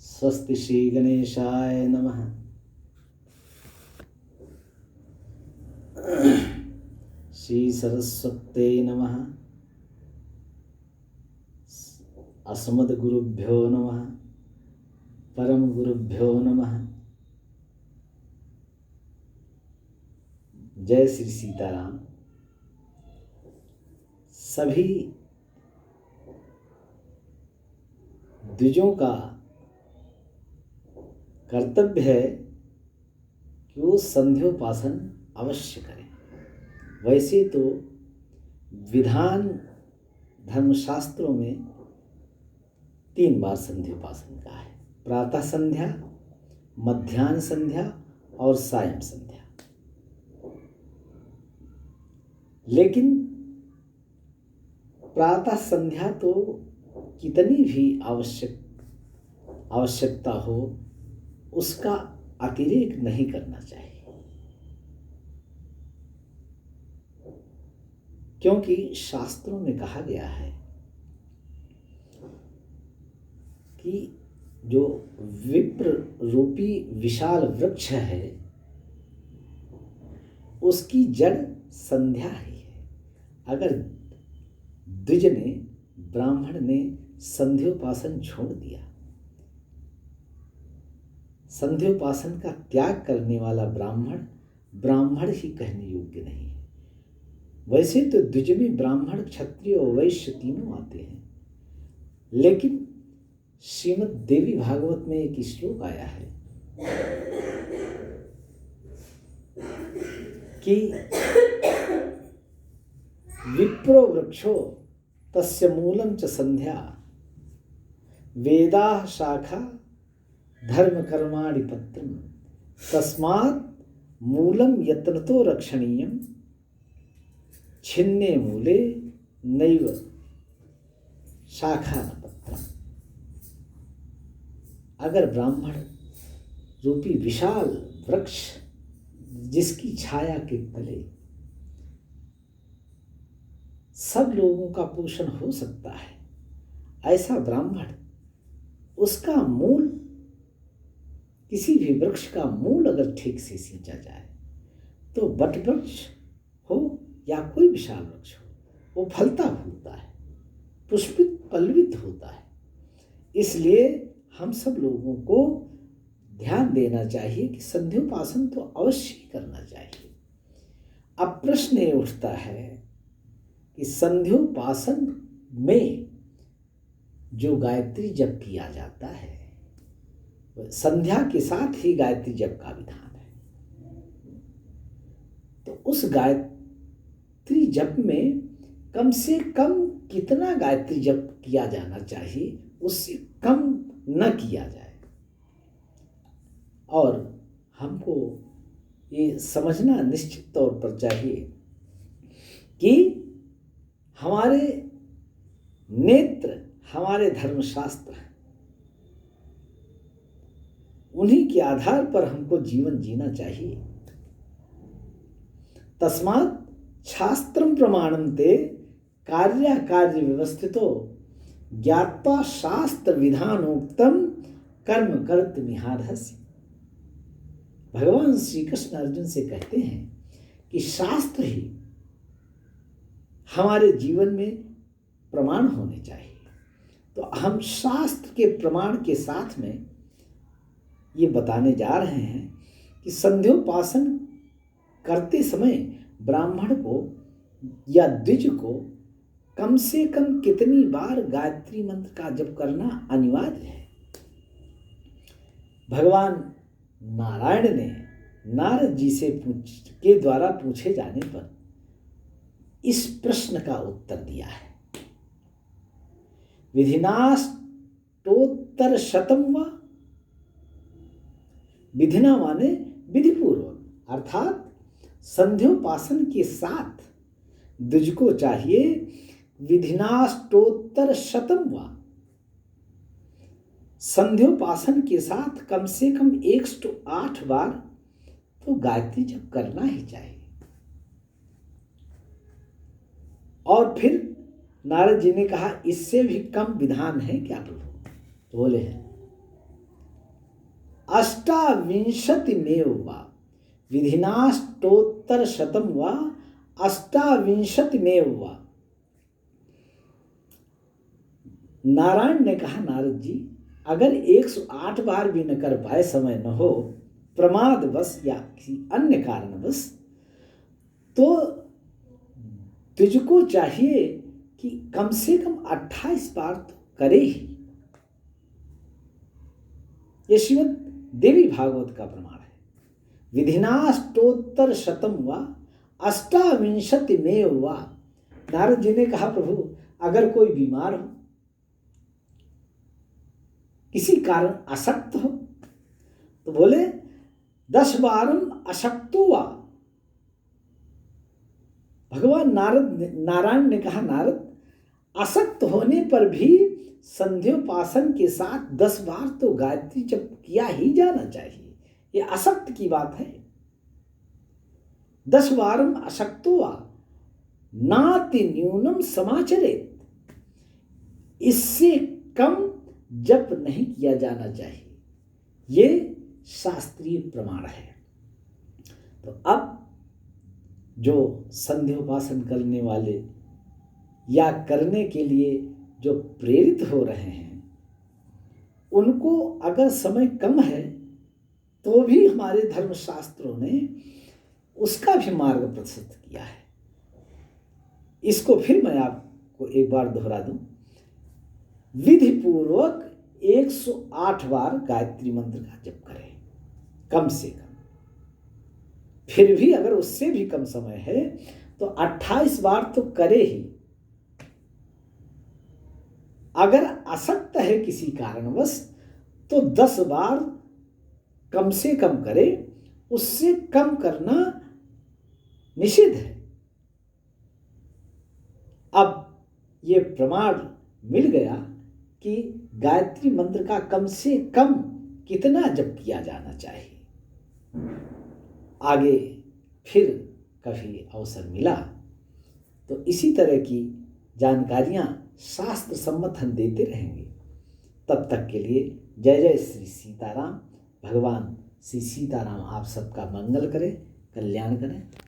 स्वस्ति श्री गणेशाय नमः। श्री सरस्वत्यै नमः। अस्मद्गुरुभ्यो नमः। परम गुरुभ्यो नमः। जय श्री सीताराम। सभी द्विजों का कर्तव्य है कि वो संध्योपासन अवश्य करें। वैसे तो विधान धर्मशास्त्रों में 3 बार संध्योपासन का है: प्रातः संध्या, मध्याह्न संध्या और सायं संध्या। लेकिन प्रातः संध्या तो कितनी भी आवश्यकता हो उसका अतिरेक नहीं करना चाहिए, क्योंकि शास्त्रों में कहा गया है कि जो विप्र रूपी विशाल वृक्ष है उसकी जड़ संध्या ही है। अगर द्विज ने, ब्राह्मण ने संध्योपासन छोड़ दिया, संध्योपासन का त्याग करने वाला ब्राह्मण ही कहने योग्य नहीं है। वैसे तो द्विज में ब्राह्मण, क्षत्रिय और वैश्य तीनों आते हैं, लेकिन श्रीमद् देवी भागवत में एक श्लोक आया है कि विप्रो वृक्षो तस्य मूलं च संध्या, वेदाः शाखा धर्म कर्माणि पत्रम, तस्मात् मूलं यत्नतो रक्षणीयं, छिन्ने मूले नैव शाखा न पत्रम। अगर ब्राह्मण रूपी विशाल वृक्ष जिसकी छाया के तले सब लोगों का पोषण हो सकता है, ऐसा ब्राह्मण, उसका मूल, किसी भी वृक्ष का मूल अगर ठीक से सींचा जाए तो बट वृक्ष हो या कोई विशाल वृक्ष हो, वो फलता फूलता है, पुष्पित पल्लवित होता है। इसलिए हम सब लोगों को ध्यान देना चाहिए कि संध्योपासन तो अवश्य ही करना चाहिए। अब प्रश्न ये उठता है कि संध्योपासन में जो गायत्री जप किया जाता है, संध्या के साथ ही गायत्री जप का विधान है, तो उस गायत्री जप में कम से कम कितना गायत्री जप किया जाना चाहिए, उससे कम न किया जाए। और हमको ये समझना निश्चित तौर पर चाहिए कि हमारे नेत्र, हमारे धर्मशास्त्र, उन्हीं के आधार पर हमको जीवन जीना चाहिए। तस्मात् शास्त्रम प्रमाणन्ते कार्य व्यवस्थितो ज्ञात्वा शास्त्र विधानोक्तम कर्म कर्तुमिहार्हसि। भगवान श्री कृष्ण अर्जुन से कहते हैं कि शास्त्र ही हमारे जीवन में प्रमाण होने चाहिए। तो हम शास्त्र के प्रमाण के साथ में ये बताने जा रहे हैं कि संध्योपासन करते समय ब्राह्मण को या द्विज को कम से कम कितनी बार गायत्री मंत्र का जप करना अनिवार्य है। भगवान नारायण ने नारद जी से के द्वारा पूछे जाने पर इस प्रश्न का उत्तर दिया है: विधिनाष्टोत्तर शतम व, विधिना माने विधिपूर्वक, अर्थात संध्योपासन के साथ द्विज को चाहिए विधिनाष्टोत्तर शतम व, संध्योपासन के साथ कम से कम 108 बार तो गायत्री जप करना ही चाहिए। और फिर नारद जी ने कहा, इससे भी कम विधान है क्या प्रभु? तो बोले हैं, अष्टाविंशतिमेव वा विधिनाष्टोत्तरशतं वा अष्टाविंशतिमेव वा। नारायण ने कहा, नारद जी, अगर 108 बार भी न कर पाए, समय न हो, प्रमादवश या किसी अन्य कारणवश, तो तुझको चाहिए कि कम से कम 28 बार तो करे ही। यह श्रीमद् देवी भागवत का प्रमाण है। विधिनाष्टोत्तर शतम वा अष्टाविंशतिमेव वा। नारद जी ने कहा, प्रभु, अगर कोई बीमार हो, किसी कारण अशक्त हो, तो बोले 10 बारम अशक्तो वा। भगवान नारायण ने कहा, नारद, अशक्त होने पर भी संध्योपासन के साथ 10 बार तो गायत्री जप किया ही जाना चाहिए। ये अशक्त की बात है। 10 बारम अशक्तो वा नाति न्यूनम समाचरेत। इससे कम जप नहीं किया जाना चाहिए। ये शास्त्रीय प्रमाण है। तो अब जो संध्योपासन करने वाले या करने के लिए जो प्रेरित हो रहे हैं, उनको अगर समय कम है तो भी हमारे धर्मशास्त्रों ने उसका भी मार्ग प्रशस्त किया है। इसको फिर मैं आपको एक बार दोहरा दूं। विधि पूर्वक 108 बार गायत्री मंत्र का जप करें, कम से कम। फिर भी अगर उससे भी कम समय है तो 28 बार तो करे ही। अगर असक्त है किसी कारणवश तो 10 बार कम से कम करे, उससे कम करना निषिद्ध है। अब ये प्रमाण मिल गया कि गायत्री मंत्र का कम से कम कितना जप किया जाना चाहिए। आगे फिर कभी अवसर मिला तो इसी तरह की जानकारियां शास्त्र सम्मत हम देते रहेंगे। तब तक के लिए जय जय श्री सीताराम। भगवान श्री सीताराम आप सबका मंगल करें, कल्याण करें।